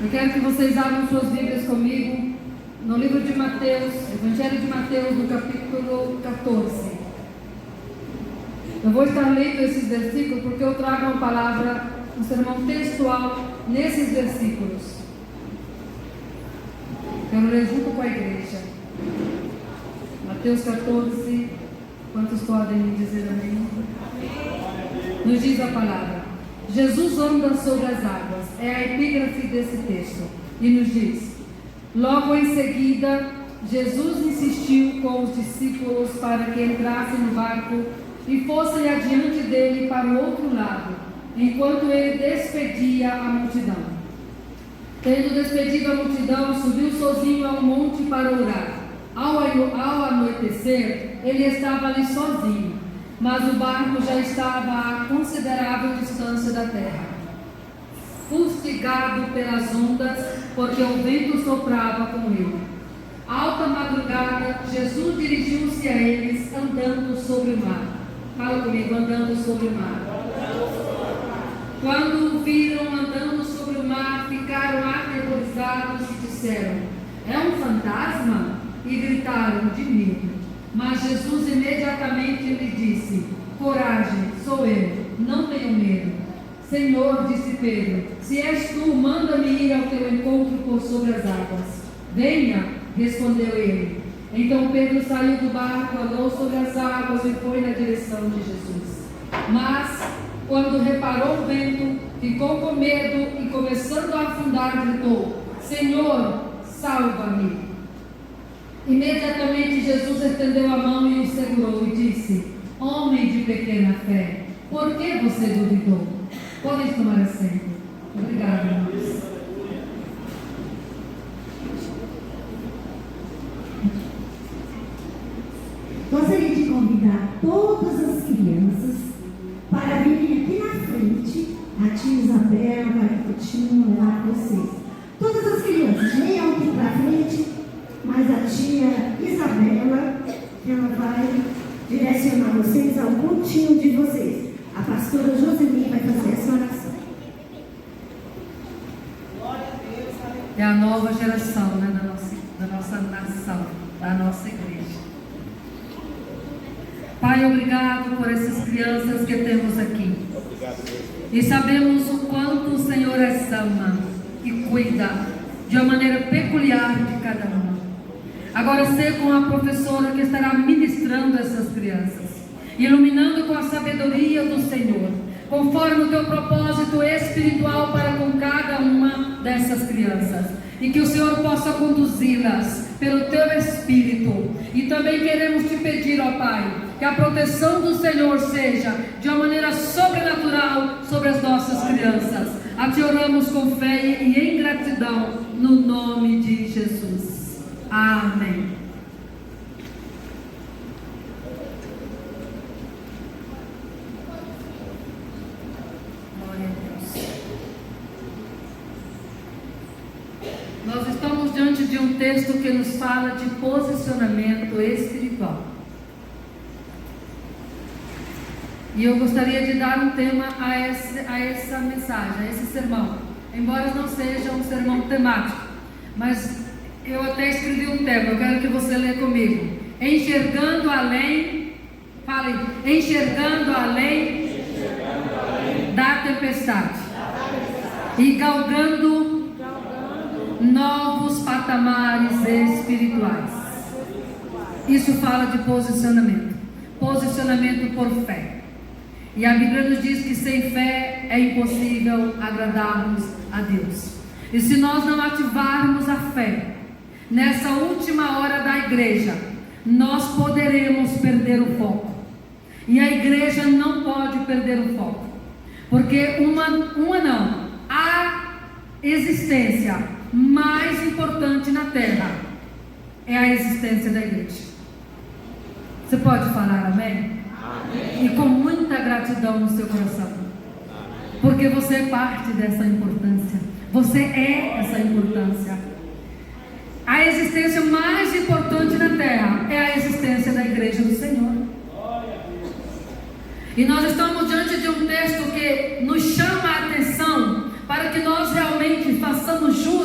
Eu quero que vocês abram suas Bíblias comigo no livro de Mateus, Evangelho de Mateus, no capítulo 14. Eu vou estar lendo esses versículos porque eu trago uma palavra, um sermão textual nesses versículos. Quero ler junto com a igreja. Mateus 14, quantos podem me dizer amém? Nos diz a palavra: Jesus anda sobre as águas, é a epígrafe desse texto, e nos diz: logo em seguida, Jesus insistiu com os discípulos para que entrassem no barco e fossem adiante dele para o outro lado, enquanto ele despedia a multidão. Tendo despedido a multidão, subiu sozinho ao monte para orar. Ao anoitecer, ele estava ali sozinho, mas o barco já estava a considerável distância da terra, fustigado pelas ondas, porque o vento soprava com ele. Alta madrugada, Jesus dirigiu-se a eles andando sobre o mar. Fala comigo, andando sobre o mar. Quando o viram andando sobre o mar, ficaram aterrorizados e disseram: é um fantasma? E gritaram de medo. Mas Jesus imediatamente lhe disse: coragem, sou eu, não tenho medo. Senhor, disse Pedro, se és tu, manda-me ir ao teu encontro por sobre as águas. Venha, respondeu ele. Então Pedro saiu do barco, andou sobre as águas e foi na direção de Jesus. Mas, quando reparou o vento, ficou com medo e, começando a afundar, gritou: Senhor, salva-me. Imediatamente Jesus estendeu a mão e o segurou e disse: homem de pequena fé, por que você duvidou? Podem tomar assento. Obrigada, irmãos. Gostaria de convidar todas as crianças para virem aqui na frente. A tia Isabel vai continuar com vocês. Todas as crianças, venham aqui para frente, mas a tia Isabela, ela vai direcionar vocês ao pontinho de vocês. A pastora Joseli vai fazer essa oração. É a nova geração, né, da nossa nação, da nossa igreja. Pai, obrigado por essas crianças que temos aqui. E sabemos o quanto o Senhor as ama e cuida de uma maneira peculiar de cada uma. Agora seja com a professora que estará ministrando essas crianças, iluminando com a sabedoria do Senhor, conforme o teu propósito espiritual para com cada uma dessas crianças. E que o Senhor possa conduzi-las pelo teu Espírito. E também queremos te pedir, ó Pai, que a proteção do Senhor seja de uma maneira sobrenatural sobre as nossas crianças. A ti oramos com fé e em gratidão, no nome de Jesus. Amém. Glória a Deus. Nós estamos diante de um texto que nos fala de posicionamento espiritual. E eu gostaria de dar um tema a essa mensagem, a esse sermão. Embora não seja um sermão temático, mas eu até escrevi um tema, eu quero que você lê comigo. Enxergando além, fale, enxergando além da tempestade. E galgando novos patamares espirituais. Isso fala de posicionamento. Posicionamento por fé. E a Bíblia nos diz que sem fé é impossível agradarmos a Deus. E se nós não ativarmos a fé nessa última hora da igreja, nós poderemos perder o foco. E a igreja não pode perder o foco, porque a existência mais importante na terra é a existência da igreja. Você pode falar amém? Amém. E com muita gratidão no seu coração, porque você é parte dessa importância. Você é essa importância. A existência mais importante na terra é a existência da igreja do Senhor. E nós estamos diante de um texto que nos chama a atenção para que nós realmente façamos jus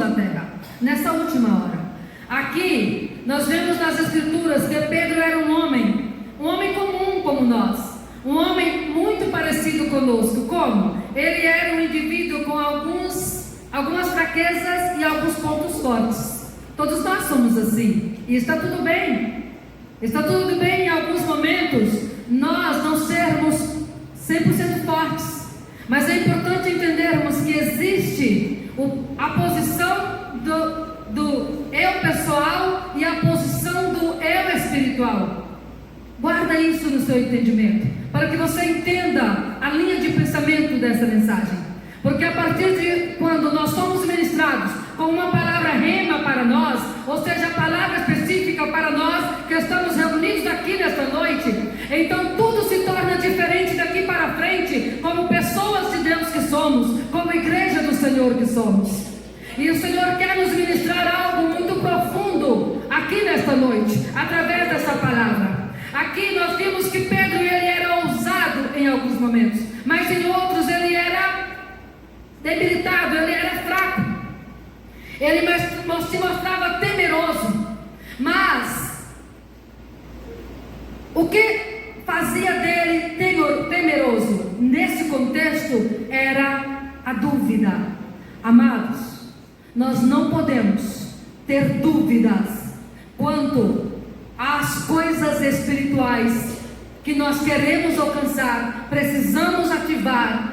da terra, nessa última hora. Aqui, nós vemos nas Escrituras que Pedro era um homem comum como nós, um homem muito parecido conosco. Como? Ele era um indivíduo com algumas fraquezas e alguns pontos fortes. Todos nós somos assim, e está tudo bem. Está tudo bem em alguns momentos nós não sermos 100% fortes, mas é importante entendermos que existe a posição do eu pessoal e a posição do eu espiritual. Guarda isso no seu entendimento, para que você entenda a linha de pensamento dessa mensagem. Porque a partir de quando nós somos ministrados com uma palavra rema para nós, ou seja, a palavra específica para nós que estamos reunidos aqui nesta noite, então tudo se torna diferente daqui para frente, como pessoas de Deus que somos, como igreja do Senhor que somos. E o Senhor quer nos ministrar algo muito profundo aqui nesta noite, através dessa palavra. Aqui nós vimos que Pedro ele era ousado em alguns momentos, mas em outros ele era debilitado, ele era fraco. Ele se mostrava temeroso. Mas o que fazia dele temeroso nesse contexto era a dúvida. Amados, nós não podemos ter dúvidas quanto às coisas espirituais que nós queremos alcançar, precisamos ativar.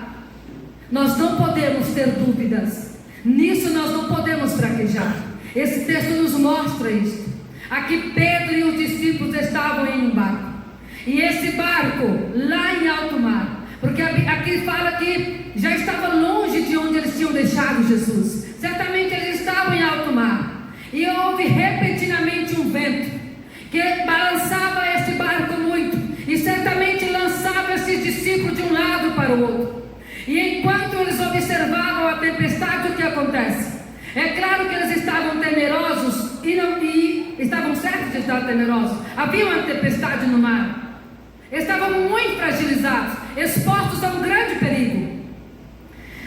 Nós não podemos ter dúvidas. Nisso nós não podemos fraquejar. Esse texto nos mostra isso. Aqui Pedro e os discípulos estavam em um barco. E esse barco lá em alto mar, porque aqui fala que já estava longe de onde eles tinham deixado Jesus. Certamente eles estavam em alto mar. E houve repentinamente um vento que balançava esse barco muito. E certamente lançava esses discípulos de um lado para o outro. E enquanto eles observavam a tempestade, o que acontece? É claro que eles estavam temerosos e estavam certos de estar temerosos. Havia uma tempestade no mar. Estavam muito fragilizados, expostos a um grande perigo.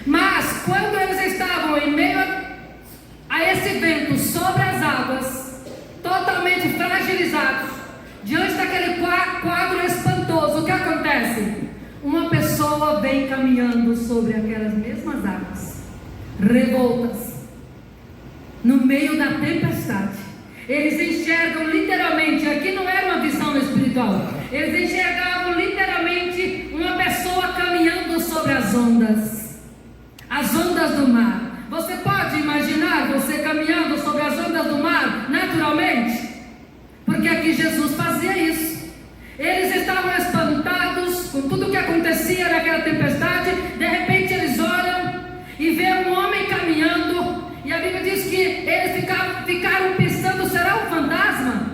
Mas quando eles estavam em meio a esse vento sobre as águas, totalmente fragilizados, diante daquele quadro espantoso, o que acontece? Uma pessoa vem caminhando sobre aquelas mesmas águas, revoltas, no meio da tempestade. Eles enxergam literalmente, aqui não era uma visão espiritual, eles enxergavam literalmente uma pessoa caminhando sobre as ondas do mar. Você pode imaginar você caminhando sobre as ondas do mar naturalmente? Porque aqui Jesus fazia isso. Eles estavam espantados com tudo o que acontecia naquela tempestade. De repente eles olham e vêem um homem caminhando. E a Bíblia diz que eles ficaram pensando, será um fantasma?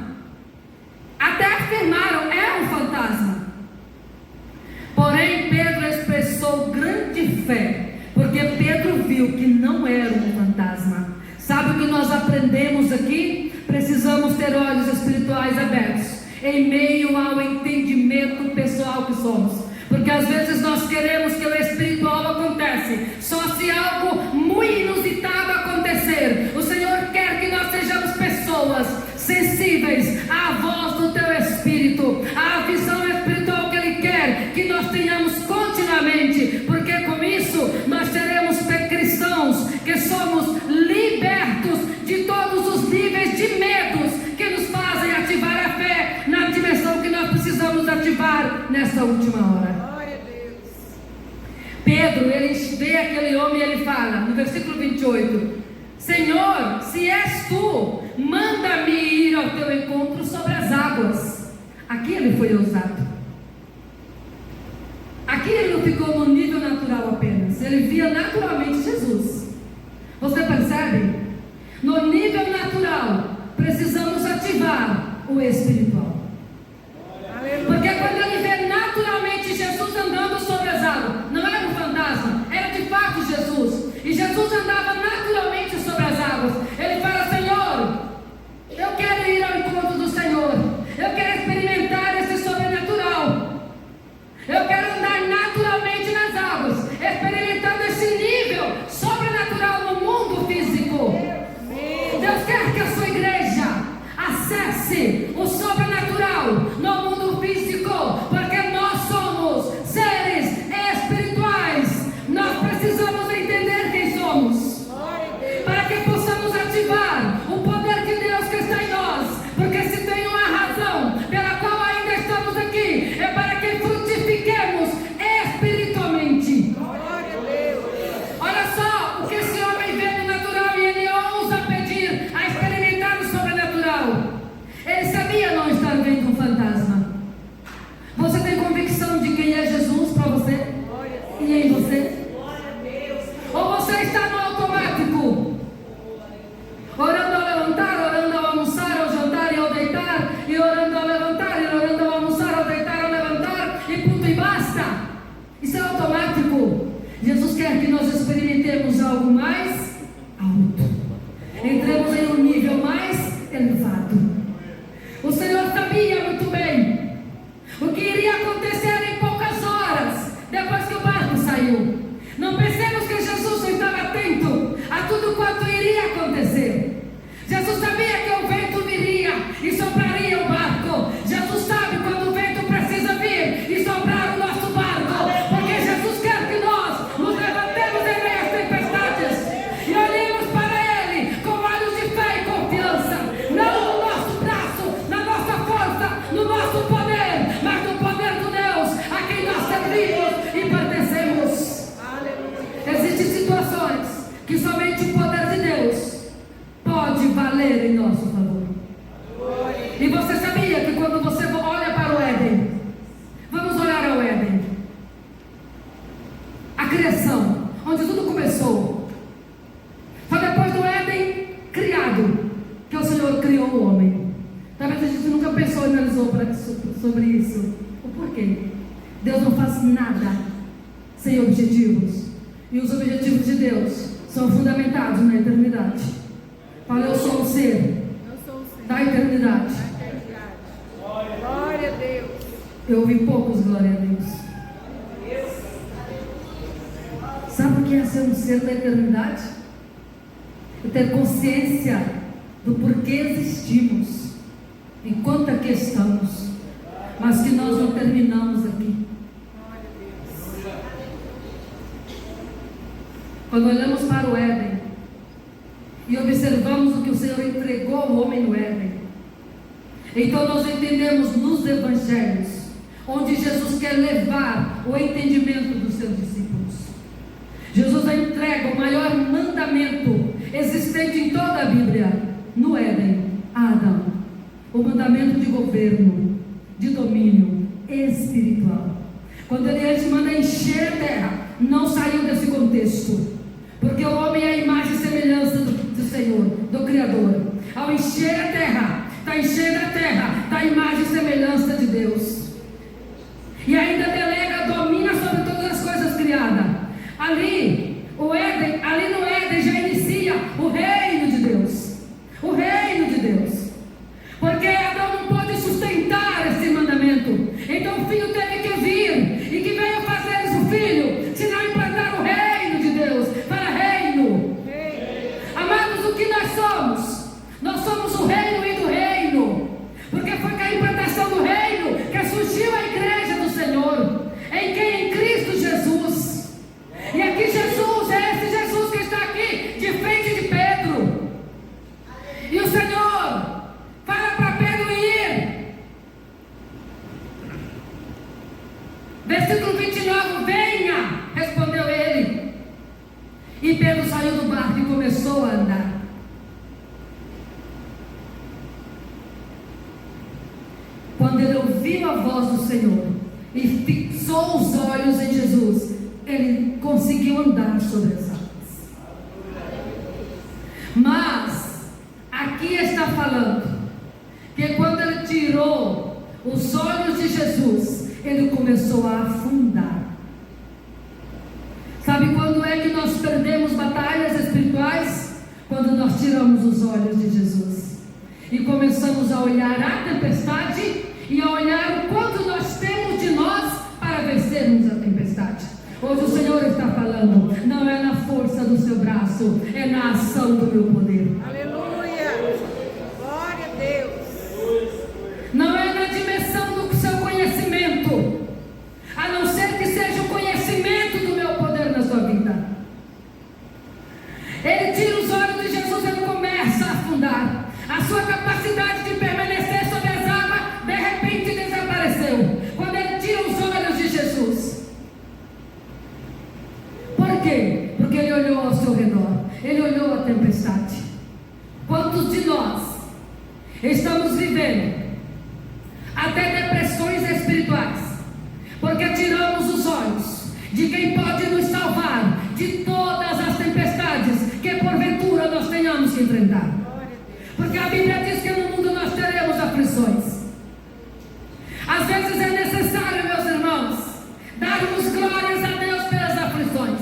Até afirmaram, é um fantasma. Porém Pedro expressou grande fé, porque Pedro viu que não era um fantasma. Sabe o que nós aprendemos aqui? Precisamos ter olhos espirituais abertos em meio ao entendimento pessoal que somos, porque às vezes nós queremos que o espiritual acontece só se algo muito inusitado acontecer. O Senhor quer que nós sejamos pessoas sensíveis à voz do teu Espírito, à visão espiritual que Ele quer que nós tenhamos continuamente, porque com isso nós seremos cristãos que somos libertos de todos os níveis de medos que nos fazem ativar a fé na dimensão que nós precisamos ativar nessa última hora. Glória a Deus. Pedro, ele vê aquele homem e ele fala, no versículo 28, Senhor, se és tu, manda-me ir ao teu encontro sobre as águas. Aqui ele foi ousado. Aqui ele não ficou no nível natural apenas, ele via naturalmente Jesus. Você percebe? No nível natural, precisamos ativar o espiritual. Porque quando ele vê naturalmente Jesus andando sobre as águas, não era um fantasma, era de fato Jesus. E Jesus andava naturalmente sobre as águas. Ele fala, Senhor, eu quero ir ao encontro do Senhor. Eu quero experimentar esse sobrenatural. Eu quero andar naturalmente nas águas, experimentando esse nível sobrenatural no mundo físico. que somente o poder de Deus pode valer em nosso favor. E você sabia que quando você olha para o Éden, vamos olhar ao Éden, a criação, onde tudo começou. Só depois do Éden criado que o Senhor criou o homem. Talvez a gente nunca pensou e analisou sobre isso. O porquê? Deus não faz nada sem objetivos. E os objetivos de Deus são fundamentados na eternidade. Fala, eu sou o ser da eternidade. Glória a Deus. Eu ouvi poucos glória a Deus. Sabe o que é ser um ser da eternidade? É ter consciência do porquê existimos, enquanto aqui estamos, mas que nós não terminamos aqui. Quando olhamos para o Éden e observamos o que o Senhor entregou ao homem no Éden, então nós entendemos nos evangelhos, onde Jesus quer levar o entendimento dos seus discípulos. Jesus entrega o maior mandamento existente em toda a Bíblia, no Éden, a Adão. O mandamento de governo, de domínio espiritual. Quando ele antes manda encher a terra, não saiu desse contexto. Porque o homem é a imagem e semelhança do Senhor, do Criador. Ao encher a terra, está enchendo a terra da imagem e semelhança de Deus. E ainda delega, domina sobre todas as coisas criadas. Ali no Éden já inicia o reino de Deus. O reino de Deus. Porque Adão não pôde sustentar esse mandamento. Então o filho teve que vir. E que veio fazer isso, o filho? Se não implantar o reino de Deus. Para reino. Amados, o que nós somos? Nós somos o reino e do reino. Porque foi com a implantação do reino que surgiu a igreja do Senhor. Em quem? Em Cristo Jesus. E aqui Jesus, é esse Jesus que está aqui, de frente de Pedro. E o Senhor fala para Pedro ir. Versículo 29, venha, respondeu ele. E Pedro saiu do barco e começou a andar. Quando ele ouviu a voz do Senhor e fixou os olhos em Jesus, ele conseguiu andar sobre as águas. Mas aqui está falando que quando ele tirou os olhos de Jesus, ele começou a afundar. Sabe quando é que nós perdemos batalhas espirituais? Quando nós tiramos os olhos de Jesus e começamos a olhar a tempestade e a olhar o quanto nós temos de nós para vencermos a tempestade. Hoje o Senhor está falando, não é na força do seu braço, é na ação do meu poder. Aleluia. Glória a Deus. Não é na dimensão do seu conhecimento, a não ser que seja o conhecimento do meu poder na sua vida. Ele tira os olhos de Jesus e ele começa a afundar. A sua capacidade de permanecer sobre as águas de repente desapareceu quando ele tira os olhos de Jesus. Por quê? Porque ele olhou ao seu redor, ele olhou a tempestade. Quantos de nós estamos vivendo até depressões espirituais, porque tiramos os olhos de quem pode nos salvar de todas as tempestades que porventura nós tenhamos que enfrentar? Porque a Bíblia diz que no mundo nós teremos aflições. Às vezes é necessário, meus irmãos, darmos glórias a Deus pelas aflições,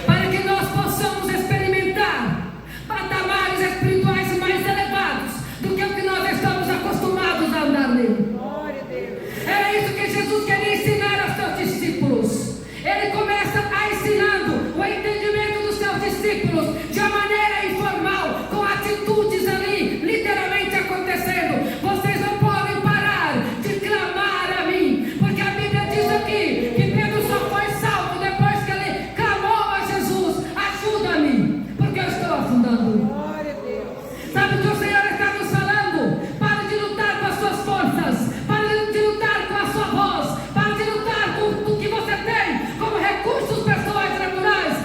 para que nós possamos experimentar patamares espirituais mais elevados do que o que nós estamos acostumados a andar nele. Glória a Deus. Era isso que Jesus queria ensinar aos seus discípulos. Ele começa ensinando o entendimento dos seus discípulos de uma maneira informal, com atitudes ali, literalmente acontecendo. Vocês não podem parar de clamar a mim, porque a Bíblia diz aqui que Pedro só foi salvo depois que ele clamou a Jesus: ajuda-me, porque eu estou afundando. Glória a Deus. Sabe o que o Senhor está nos falando? Pare de lutar com as suas forças, pare de lutar com a sua voz, pare de lutar com o que você tem como recursos pessoais naturais.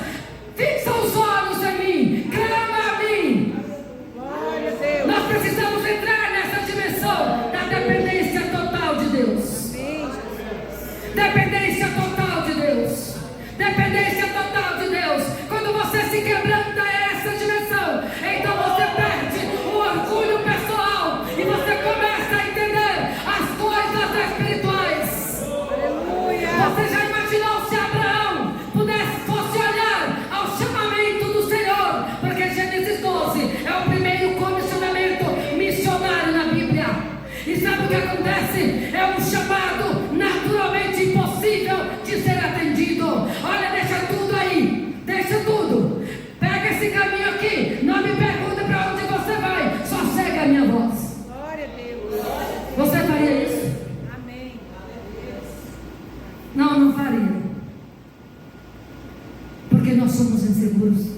somos inseguros.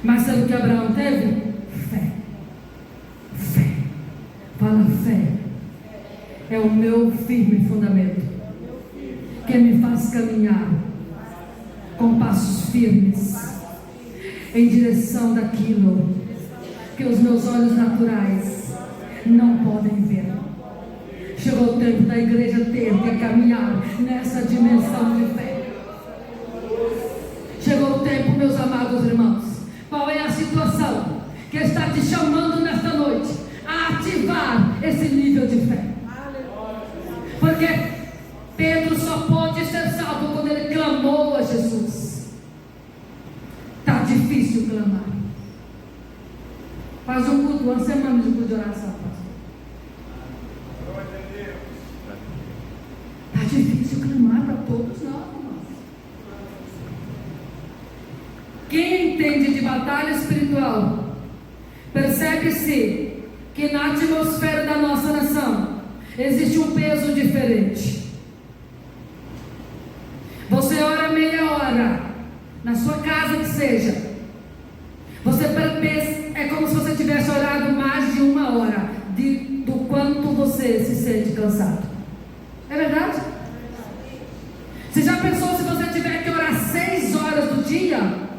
Mas sabe o que Abraão teve? Fé. Fé. Fala fé. É o meu firme fundamento que me faz caminhar com passos firmes em direção daquilo que os meus olhos naturais não podem ver. Chegou o tempo da igreja ter que caminhar nessa dimensão de fé. Chegou o tempo, meus amados irmãos. Qual é a situação que está te chamando nesta noite a ativar esse nível de fé? Porque Pedro só pôde ser salvo quando ele clamou a Jesus. Está difícil clamar. Faz um culto, uma semana de culto de oração, pastor. Está difícil clamar para todos nós, irmãos. Quem entende de batalha espiritual, percebe-se que na atmosfera da nossa nação existe um peso diferente. Você ora meia hora, na sua casa que seja, você é como se você tivesse orado mais de 1 hora, do quanto você se sente cansado. É verdade? Você já pensou se você tiver que orar 6 horas do dia?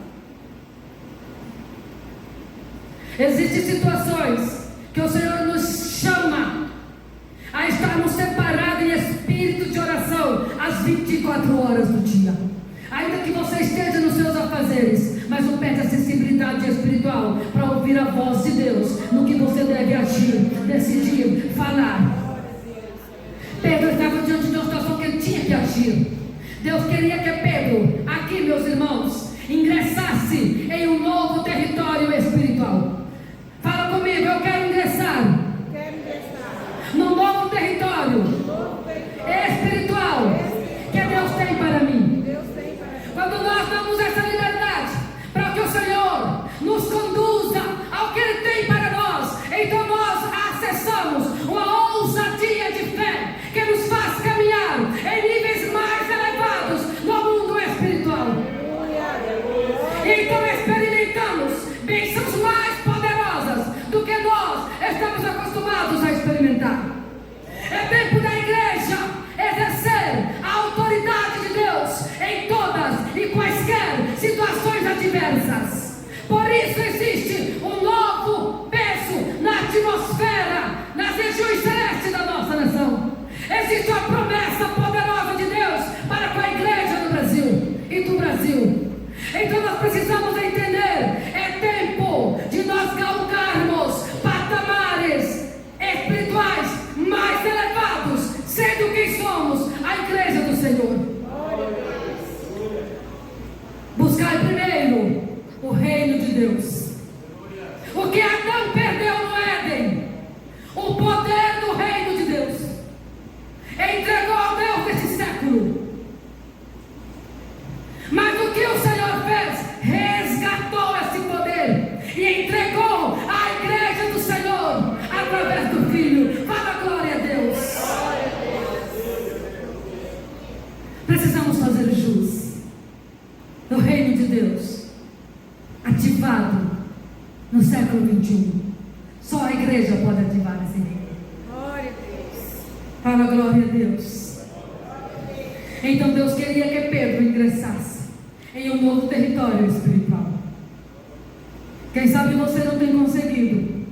Existem situações que o Senhor nos chama a estarmos separados em espírito de oração às 24 horas do dia. Ainda que você esteja nos seus afazeres, mas não perde a sensibilidade espiritual para ouvir a voz de Deus no que você deve agir, decidir, falar. Pedro estava diante de uma situação que ele tinha que agir. Deus queria que Pedro, aqui meus irmãos, ingressasse em um novo território espiritual. Fala comigo, eu quero ingressar num novo território espiritual que Deus tem para mim. Quando nós damos essa liberdade para que o Senhor nos conduza ao que Ele tem para nós, então nós acessamos uma ousadia de fé que nos faz caminhar em níveis mais elevados no mundo espiritual. Então experimentamos bênçãos mais poderosas do que nós estamos acostumados a experimentar. É tempo da igreja exercer a autoridade de Deus em todas e quaisquer situações adversas. Por isso existe um novo peso na atmosfera, nas regiões celestes da nossa nação. Existe uma promessa poderosa de Deus para com a igreja do Brasil e do Brasil. Então nós precisamos entender, é tempo de nós galgarmos patamares espirituais mais elevados, sendo quem somos, a igreja do Senhor. Buscar primeiro o reino de Deus. O que Adão perdeu no Éden, o poder do reino de Deus, entregou ao Deus desse século. Mas o que o Senhor fez? Resgatou esse poder e entregou à igreja do Senhor através do Filho. Fala glória a Deus. Precisamos fazer jus do reino de Deus ativado no século 21. Só a igreja pode ativar esse reino. Glória a Deus. Fala glória a Deus. Então Deus queria que Pedro ingressasse em um novo território espiritual. Quem sabe você não tem conseguido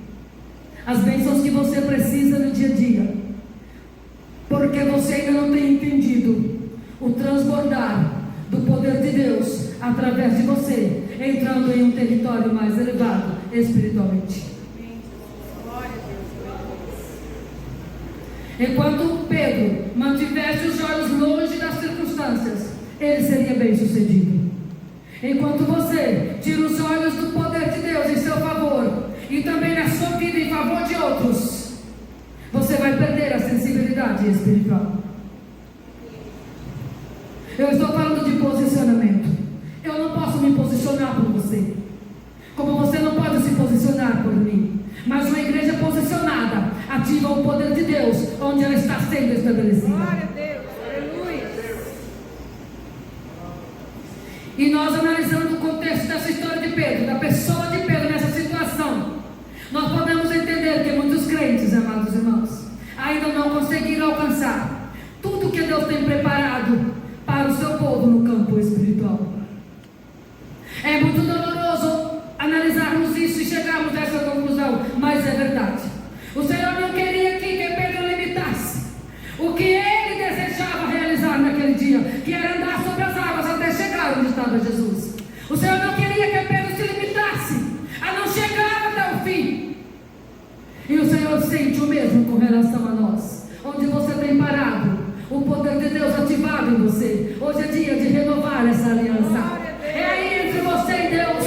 as bênçãos que você precisa no dia a dia, porque você ainda não tem entendido o transbordar do poder de Deus através de você, entrando em um território mais elevado espiritualmente. Glória a Deus. Enquanto Pedro mantivesse os olhos longe das circunstâncias, ele seria bem sucedido. Enquanto você tira os olhos do poder de Deus em seu favor e também na sua vida em favor de outros, você vai perder a sensibilidade espiritual. Eu estou falando de posicionamento. Eu não posso me posicionar por você, como você não pode se posicionar por mim. Mas uma igreja posicionada ativa o poder de Deus onde ela está sendo estabelecida. Glória a Deus. Aleluia. E nós analisando o contexto dessa história de Pedro, da pessoa de Pedro nessa situação, nós podemos entender que muitos crentes, amados irmãos, ainda não conseguiram alcançar tudo que Deus tem preparado para o seu povo no campo espiritual. É muito doloroso analisarmos isso e chegarmos a essa conclusão, mas é verdade. O Senhor não queria que Pedro limitasse o que ele desejava realizar naquele dia, que era andar sobre as águas até chegar onde estava Jesus. O Senhor não queria que Pedro se limitasse a não chegar até o fim. E o Senhor sente o mesmo com relação a nós. Onde você tem parado, o poder de Deus ativado em você. Hoje é dia de renovar essa aliança. É aí entre você e Deus.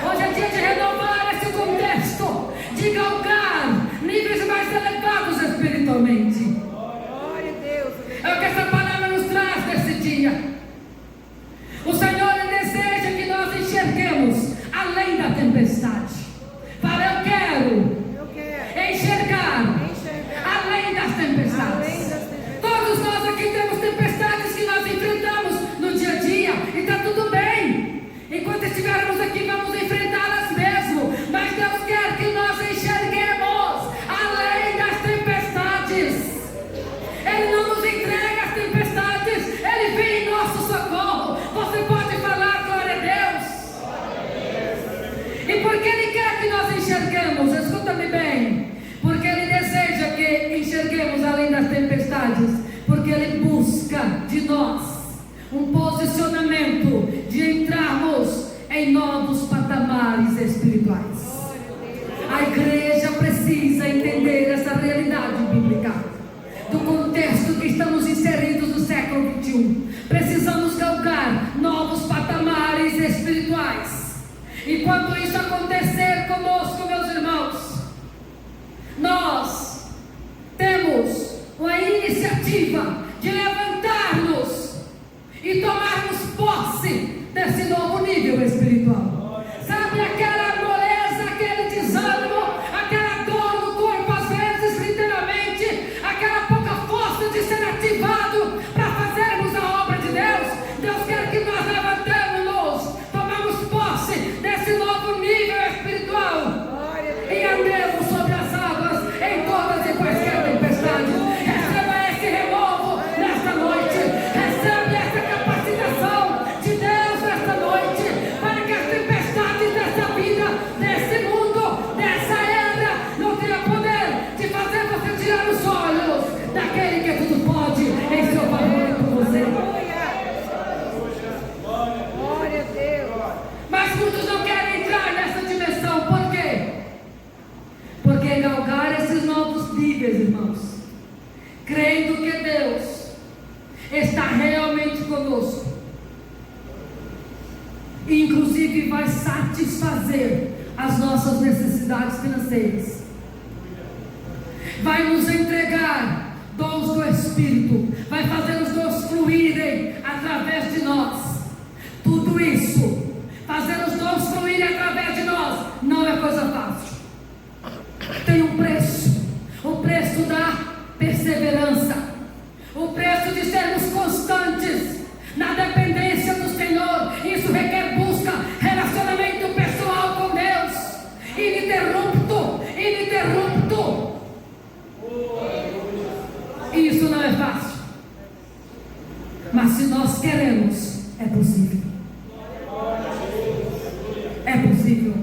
Hoje é dia de renovar esse contexto, de galgar níveis mais elevados espiritualmente. Glória a Deus. É o que essa palavra nos traz nesse dia. O Senhor deseja que nós enxerguemos além da tempestade. Fala, eu quero enxergar além das tempestades. Todos nós aqui temos tempestades que nós enfrentamos no dia a dia, e está tudo bem. Enquanto estivermos aqui, vamos enfrentá-las mesmo. Mas Deus quer que nós enxerguemos além das tempestades. Ele não nos entrega as tempestades, Ele vem em nosso socorro. Você pode falar glória a Deus. E porque Ele quer que nós enxerguemos, escuta-me bem, porque Ele deseja que enxerguemos além das tempestades, porque Ele busca de nós um posicionamento de entrarmos em novos patamares espirituais. A igreja precisa entender essa realidade bíblica, do contexto que estamos inseridos no século 21. Precisamos galgar novos patamares espirituais. E quando isso acontecer conosco, meus irmãos, nós temos uma iniciativa de levantar-nos e tomarmos posse desse novo nível espiritual. Sabe aquela moleza, aquele desânimo, aquela dor no corpo, às vezes literalmente, aquela pouca força de ser ativado para fazermos a obra de Deus? Deus quer que nós levantemos-nos, tomamos posse desse novo nível espiritual e andemos sobre as águas em todas e quaisquer tempestades. Receba esse renovo nesta noite, recebe essa capacitação de Deus nesta noite, para que as tempestades dessa vida, desse mundo, dessa era, não tenham poder de fazer você tirar os olhos daquele que tudo pode em seu favor e por você. Glória a Deus. Mas muitos não querem entrar nessa dimensão. Por quê? Porque galgar esses novos níveis, irmãos, crendo que Deus está realmente conosco, e inclusive vai satisfazer as nossas necessidades financeiras, vai nos entregar dons do Espírito, vai fazer os dons fluírem através de nós. Tudo isso, fazer os dons fluírem através de nós, não é coisa fácil. Tem um preço, o preço da perseverança, o preço de sermos constantes na dependência do Senhor. Isso requer busca, relacionamento pessoal com Deus, ininterrupto. Isso não é fácil, mas se nós queremos, é possível. É possível.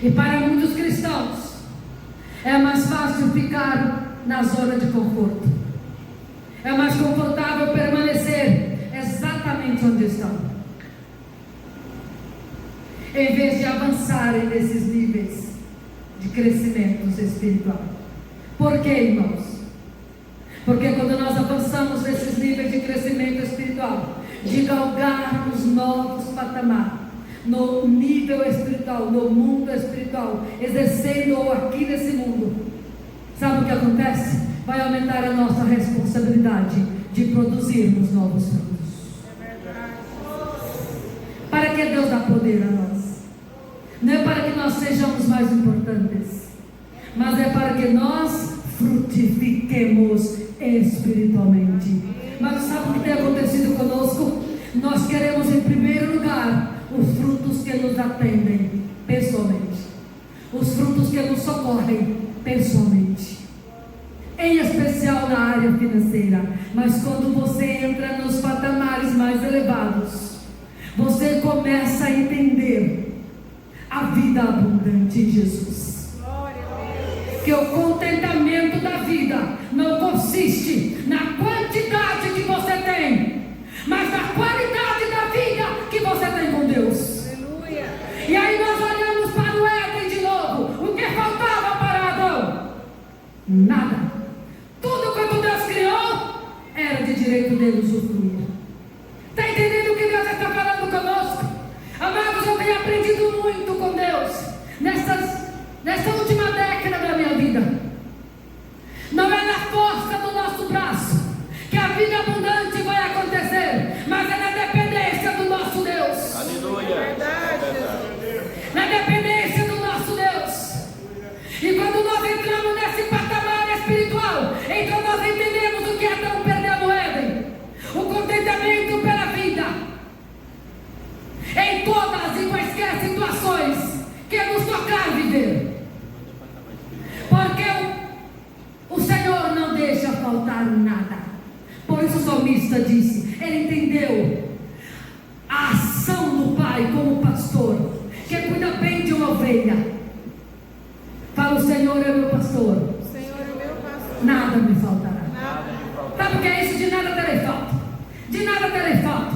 E para muitos cristãos é mais fácil ficar na zona de conforto. É mais confortável permanecer exatamente onde estão, em vez de avançarem nesses níveis de crescimento espiritual. Por quê, irmãos? Porque quando nós avançamos nesses níveis de crescimento espiritual, de galgarmos novos patamares no nível espiritual, no mundo espiritual, exercendo aqui nesse mundo, sabe o que acontece? Vai aumentar a nossa responsabilidade de produzirmos novos frutos. Para que Deus dá poder a nós? Não é para que nós sejamos mais importantes, mas é para que nós frutifiquemos espiritualmente. Mas sabe o que tem acontecido conosco? Nós queremos em primeiro lugar os frutos que nos atendem pessoalmente, os frutos que nos socorrem pessoalmente, em especial na área financeira. Mas quando você entra nos patamares mais elevados, você começa a entender a vida abundante em Jesus. Que o contentamento da vida não consiste na quantidade que você tem, mas na qualidade da vida que você tem com Deus. Aleluia. E aí nós olhamos para o Éden de novo. O que faltava para Adão? Nada. Tudo quanto Deus criou era de direito dele usufruir. Está entendendo o que Deus está falando conosco? Amados, eu tenho aprendido muito com Deus nessa última década da minha vida. Não é na força do nosso braço que a vida abundante vai acontecer, mas é na dependência do nosso Deus. Aleluia. Na dependência do nosso Deus. E quando nós entramos nesse patamar espiritual, então nós entendemos o que Adão perdeu no Éden: o contentamento pela vida, em todas e quaisquer situações que nos tocar viver. Porque o Senhor não deixa faltar nada. Por isso o salmista disse, ele entendeu a ação do Pai como pastor, que cuida bem de uma ovelha. Fala: o Senhor é meu pastor, O Senhor é meu pastor. nada me faltará. Nada me falta. Sabe o que é isso? De nada terei falta. De nada terei falta.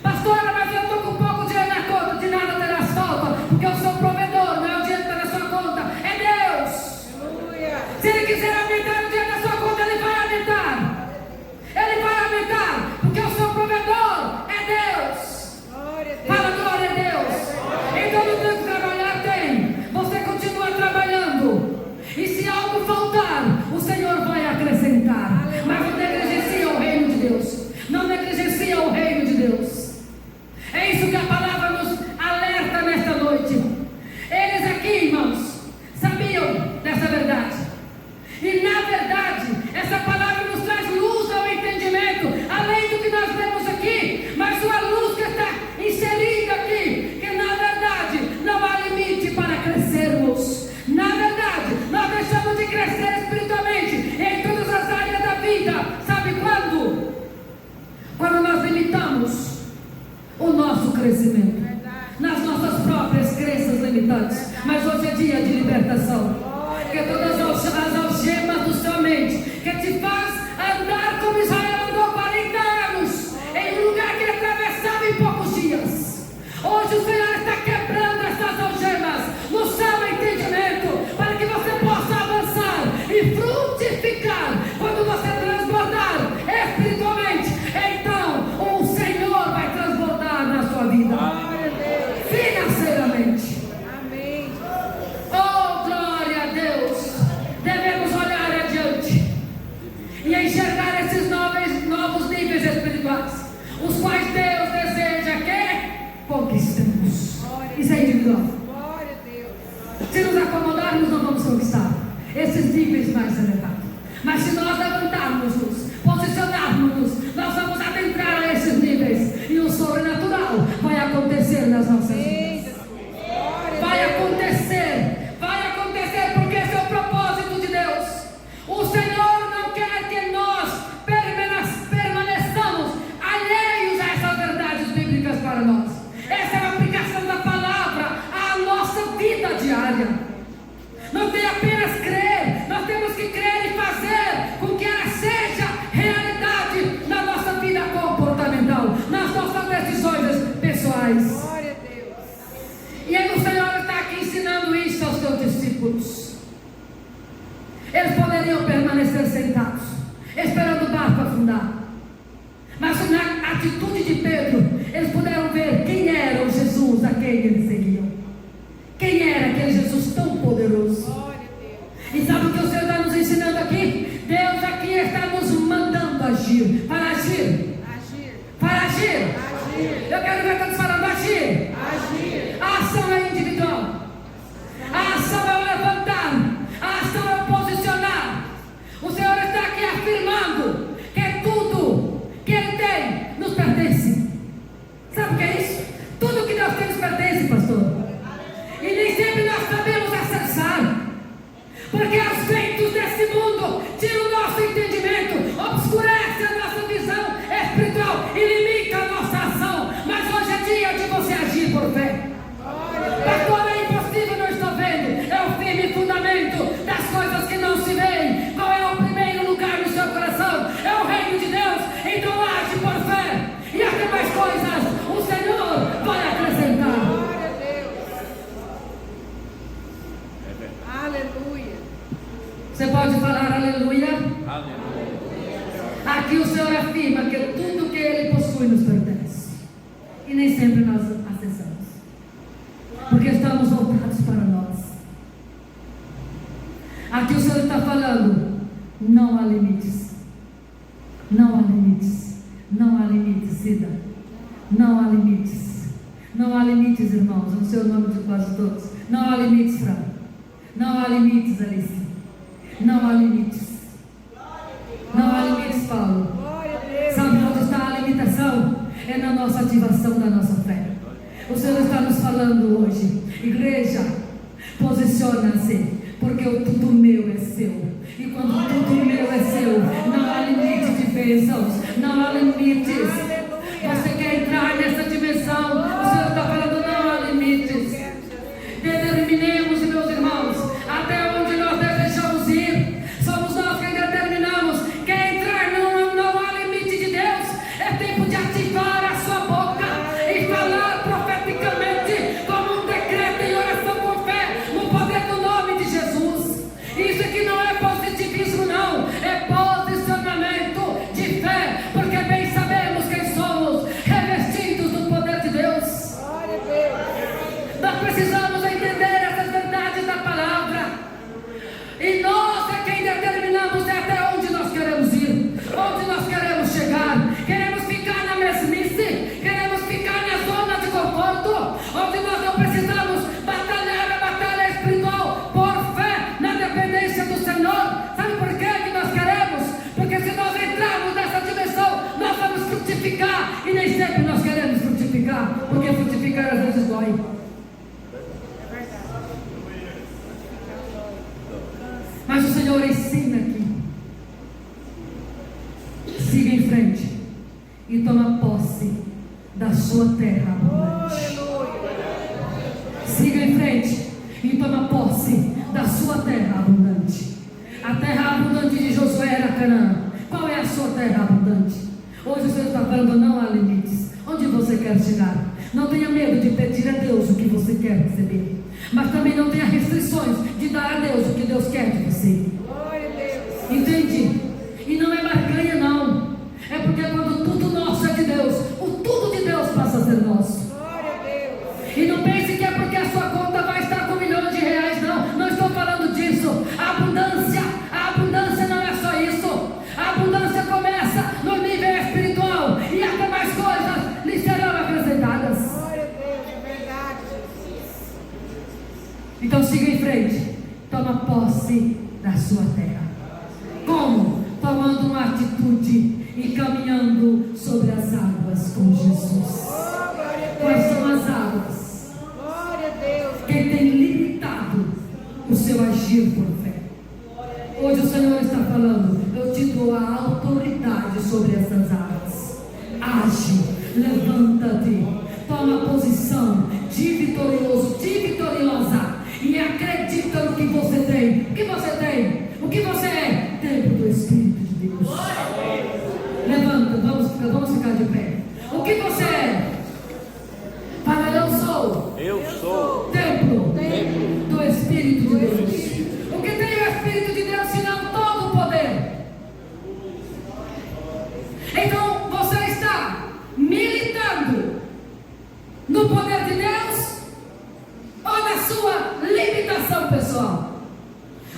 Pastora, mas eu estou com pouco dinheiro na conta. De nada terás falta, porque eu sou provedor. Não é o dinheiro que está na sua conta, é Deus. Aleluia. Se Ele quiser aumentar o dinheiro da sua conta, Ele vai aumentar. Ele vai aumentar, porque o seu provedor é Deus. Glória a Deus. Fala glória a Deus. Então não tem que trabalhar, tem. Você continua trabalhando. E se algo faltar, o Senhor vai acrescentar. Mas não negligencia o reino de Deus. Não negligencia o reino de Deus. É isso que a palavra nos alerta nesta noite. Eles aqui, irmãos, sabiam dessa verdade. E na verdade, essa palavra nos traz luz ao entendimento, além do que nós vemos aqui, mas uma luz que está inserida aqui, que na verdade não há limite para crescermos. Na verdade, nós deixamos de crescer espiritualmente em todas as áreas da vida. Sabe quando? Quando nós limitamos o nosso crescimento nas nossas próprias crenças limitantes. Mas hoje é dia de libertação. Que todas as algemas do sua mente, que te faz andar como Israel andou 40 anos, em um lugar que ele atravessava em poucos dias. Hoje o Senhor está quebrando essas algemas no seu entendimento, para que você possa avançar e frutificar. Quando você transbordar espiritualmente, então o Senhor vai transbordar na sua vida financeiramente. Amém. Oh, glória a Deus! Devemos olhar adiante e enxergar esses novos níveis espirituais, os quais Deus deseja que conquistemos. Isso é individual. Glória a Deus. Se nos acomodarmos, não vamos conquistar esses níveis mais elevados. Mas se nós levantarmos-nos, posicionarmos-nos, nós vamos adentrar a esses níveis. E o sobrenatural vai acontecer nas nossas vidas. Vai acontecer, porque esse é o propósito de Deus. O Senhor não quer que nós permaneçamos alheios a essas verdades bíblicas para nós. Essa é a aplicação da palavra à nossa vida diária. Não tem apenas crer, nós temos que crer e fazer com que ela seja realidade na nossa vida comportamental, nas nossas decisões pessoais. Glória a Deus. E aí o Senhor está aqui ensinando isso aos seus discípulos. Eles poderiam permanecer sentados, esperando o barco afundar. Mas na atitude de Pedro, eles puderam ver quem era o Jesus a quem eles seguiam. Quem era aquele Jesus tão poderoso? Glória a Deus. E sabe o que o Senhor está nos ensinando aqui? Deus aqui está nos mandando agir. Para agir. Agir. Para agir. Agir. Eu quero ver todos falando agir. Agir. A ação é individual. A ação é o levantar. A Aqui o Senhor afirma que tudo que Ele possui nos pertence. E nem sempre nós acessamos. Porque estamos voltados para nós. Aqui o Senhor está falando, não há limites. Não há limites. Não há limites, Cida. Não há limites. Não há limites, irmãos. Eu não sei o nome de quase todos. Não há limites, Fran. Não há limites, Alice. Não há limites. Não há limites, Paulo. Sabe onde está a limitação? É na nossa ativação da nossa fé. O Senhor está nos falando hoje, igreja, posiciona-se, porque o tudo meu é seu. E quando tudo meu é seu, não há limite de bênçãos, não há limites. Você quer entrar nessa dimensão? O Senhor está falando, não há limites. Determinemos, meus irmãos, até onde nós desejamos ir. Somos nós quem determinamos. Quer entrar? Não há limite de Deus. É tempo de ativar a sua boca e falar profeticamente, como um decreto em oração com fé, no poder do nome de Jesus. Isso aqui não é positivismo, não. É posicionamento de fé, porque bem sabemos quem somos, revestidos do poder de Deus. Nós precisamos entender essas verdades da palavra. E nós é quem determinamos até onde nós queremos ir, onde nós queremos chegar. Queremos ficar na mesmice, queremos ficar na zona de conforto, onde nós não precisamos batalhar a batalha espiritual por fé, na dependência do Senhor. Sabe por que nós queremos? Porque se nós entrarmos nessa dimensão, nós vamos frutificar. E nem sempre nós queremos frutificar, porque frutificar às vezes dói. Mas o Senhor ensina aqui. Siga em frente e toma posse da sua terra abundante. Siga em frente e toma posse da sua terra abundante. A terra abundante de Josué era Canaã. Qual é a sua terra abundante? Hoje o Senhor está falando, não há limites. Onde você quer chegar? Não tenha medo de pedir a Deus o que você quer receber. Mas também não tenha restrições de dar a Deus o que Deus quer de você. Entende? E não é barganha, não. É porque quando tudo nosso é de Deus, o tudo de Deus passa a ser nosso. E não pense que é porque a sua conta vai estar com milhões de reais, não. Não estou falando disso. A abundância não é só isso. A abundância começa no nível espiritual. E até mais coisas lhe serão acrescentadas. Então siga em frente. Toma posse da sua terra. Como? Tomando uma atitude e caminhando sobre as águas com Jesus. Quais são as águas? Quem tem limitado o seu agir por fé. Hoje o Senhor está falando, eu te dou a autoridade sobre essas águas. Age, levanta-te, toma posição de vitorioso, de vitoriosa, e acredita no que você tem. O que você tem? O que você é? Templo do Espírito de Deus. Levanta, vamos ficar de pé. O que você é? Fala, eu sou templo do Espírito de Deus. O que tem o Espírito de Deus senão todo o poder? Então você está militando no poder de Deus ou na sua limitação pessoal?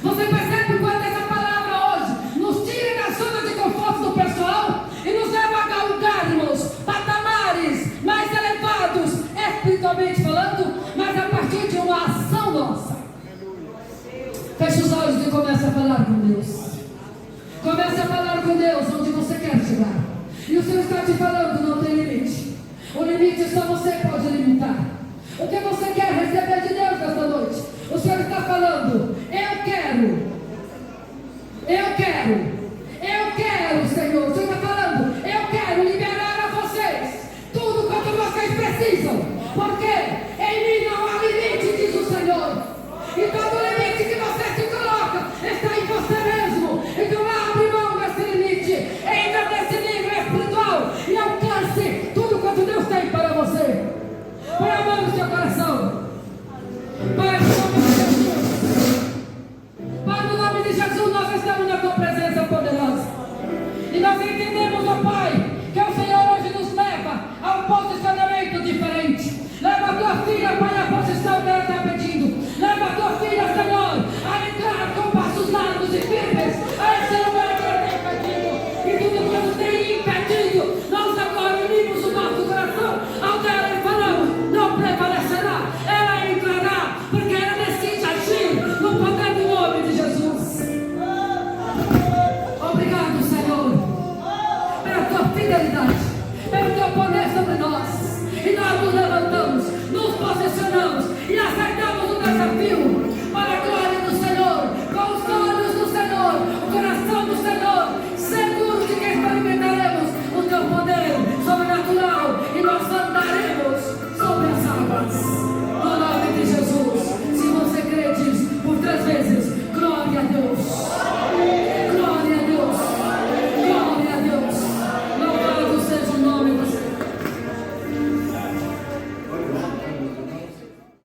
Você percebe quando essa palavra hoje nos tira da zona de conforto do pessoal e nos leva a galgarmos patamares mais elevados, espiritualmente falando, mas a partir de uma ação nossa. Feche os olhos e comece a falar com Deus. Comece a falar com Deus onde você quer chegar. E o Senhor está te falando, não tem limite. O limite só você pode limitar. O que você quer receber de Deus nesta noite? O Senhor está falando, eu quero, Senhor. O Senhor está falando, eu quero liberar a vocês tudo quanto vocês precisam. Porque em mim não há limite, diz o Senhor. E todo limite que você se coloca está em você mesmo. Então abre mão desse limite, entra nesse nível espiritual e alcance tudo quanto Deus tem para você. fidelidade, pelo teu poder sobre nós. E nós nos levantamos, nos posicionamos e aceitamos o desafio